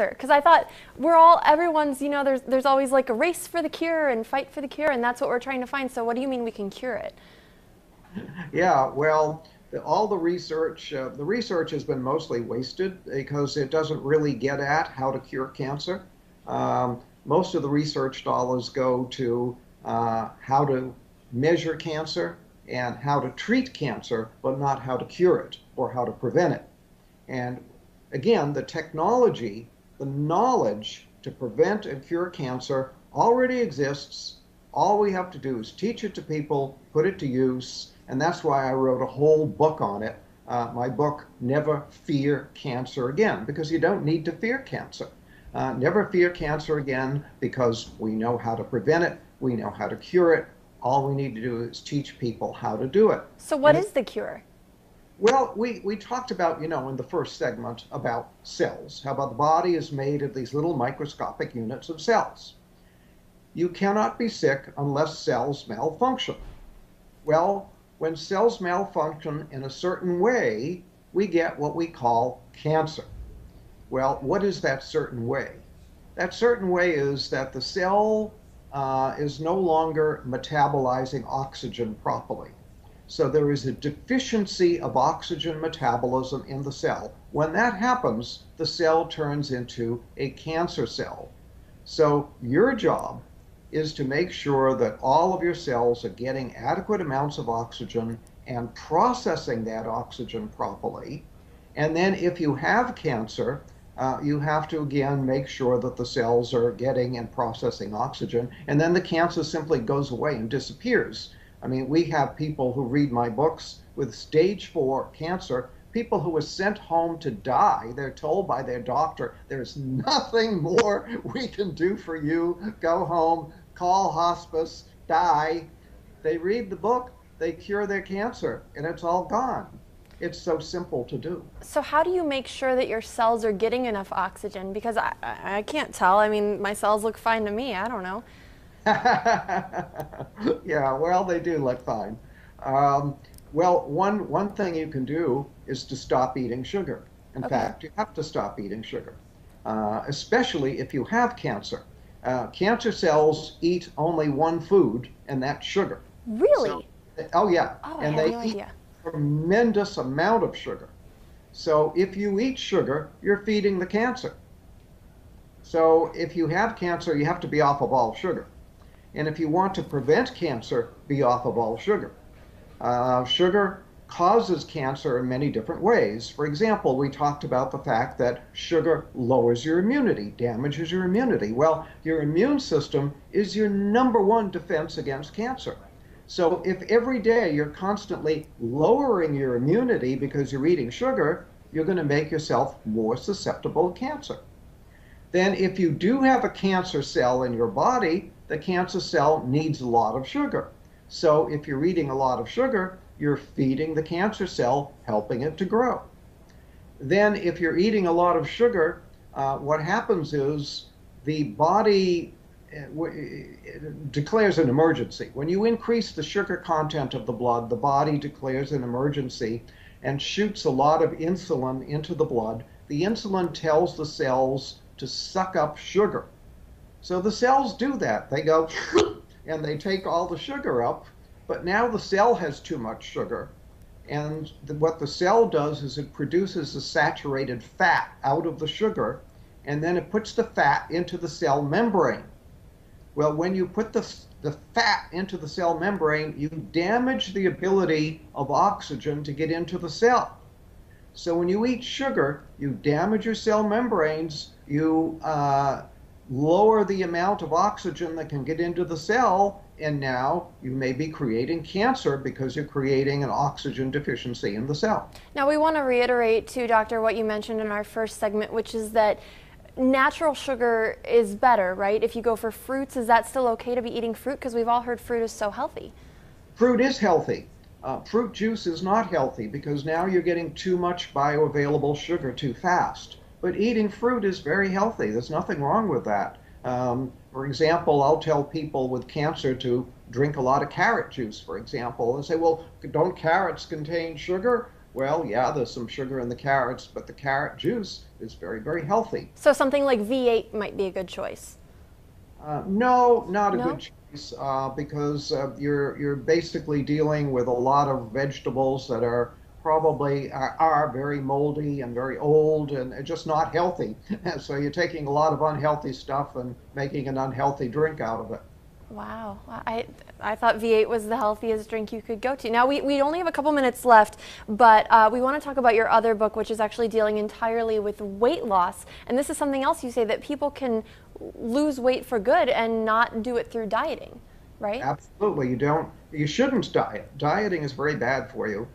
cancer? Because I thought everyone's, there's always like a race for the cure and fight for the cure, and that's what we're trying to find. So what do you mean we can cure it? Yeah, well, all the research has been mostly wasted because it doesn't really get at how to cure cancer. Most of the research dollars go to how to measure cancer and how to treat cancer, but not how to cure it or how to prevent it. And again, the technology, the knowledge to prevent and cure cancer already exists. All we have to do is teach it to people, put it to use, and that's why I wrote a whole book on it. My book, Never Fear Cancer Again, because you don't need to fear cancer. Never fear cancer again because we know how to prevent it, we know how to cure it. All we need to do is teach people how to do it. So what is the cure? Well, we talked about, in the first segment about cells, how about the body is made of these little microscopic units of cells. You cannot be sick unless cells malfunction. Well, when cells malfunction in a certain way, we get what we call cancer. Well, what is that certain way? That certain way is that the cell is no longer metabolizing oxygen properly. So there is a deficiency of oxygen metabolism in the cell. When that happens, the cell turns into a cancer cell. So your job is to make sure that all of your cells are getting adequate amounts of oxygen and processing that oxygen properly. And then if you have cancer, you have to again make sure that the cells are getting and processing oxygen, and then the cancer simply goes away and disappears. I mean, we have people who read my books with stage 4 cancer, people who were sent home to die. They're told by their doctor, there's nothing more we can do for you. Go home, call hospice, die. They read the book, they cure their cancer, and it's all gone. It's so simple to do. So how do you make sure that your cells are getting enough oxygen? Because I can't tell. I mean, my cells look fine to me. I don't know. Yeah, well, they do look fine. Well, one thing you can do is to stop eating sugar. In fact, you have to stop eating sugar, especially if you have cancer. Cancer cells eat only one food, and that's sugar. Really? Oh, yeah. Oh, and I had they no eat idea. a tremendous amount of sugar. So if you eat sugar, you're feeding the cancer. So if you have cancer, you have to be off of all sugar. And if you want to prevent cancer, be off of all sugar. Sugar causes cancer in many different ways. For example, we talked about the fact that sugar lowers your immunity, damages your immunity. Well, your immune system is your #1 defense against cancer. So if every day you're constantly lowering your immunity because you're eating sugar, you're going to make yourself more susceptible to cancer. Then if you do have a cancer cell in your body, the cancer cell needs a lot of sugar. So if you're eating a lot of sugar, you're feeding the cancer cell, helping it to grow. Then if you're eating a lot of sugar, what happens is the body declares an emergency. When you increase the sugar content of the blood, the body declares an emergency and shoots a lot of insulin into the blood. The insulin tells the cells to suck up sugar. So the cells do that. They go and they take all the sugar up, but now the cell has too much sugar. And what the cell does is it produces a saturated fat out of the sugar, and then it puts the fat into the cell membrane. Well, when you put the fat into the cell membrane, you damage the ability of oxygen to get into the cell. So when you eat sugar, you damage your cell membranes, you lower the amount of oxygen that can get into the cell, and now you may be creating cancer because you're creating an oxygen deficiency in the cell. Now we want to reiterate too, Doctor, what you mentioned in our first segment, which is that natural sugar is better, right? If you go for fruits, is that still okay to be eating fruit? Because we've all heard fruit is so healthy. Fruit is healthy. Fruit juice is not healthy because now you're getting too much bioavailable sugar too fast. But eating fruit is very healthy. There's nothing wrong with that. For example, I'll tell people with cancer to drink a lot of carrot juice, for example, and say, well, don't carrots contain sugar? Well, yeah, there's some sugar in the carrots, but the carrot juice is very, very healthy. So something like V8 might be a good choice. No, not a good No? choice because you're basically dealing with a lot of vegetables that are probably are very moldy and very old and just not healthy. So you're taking a lot of unhealthy stuff and making an unhealthy drink out of it. Wow, I thought V8 was the healthiest drink you could go to. Now, we only have a couple minutes left, but we want to talk about your other book, which is actually dealing entirely with weight loss. And this is something else you say, that people can lose weight for good and not do it through dieting, right? Absolutely, you shouldn't diet. Dieting is very bad for you.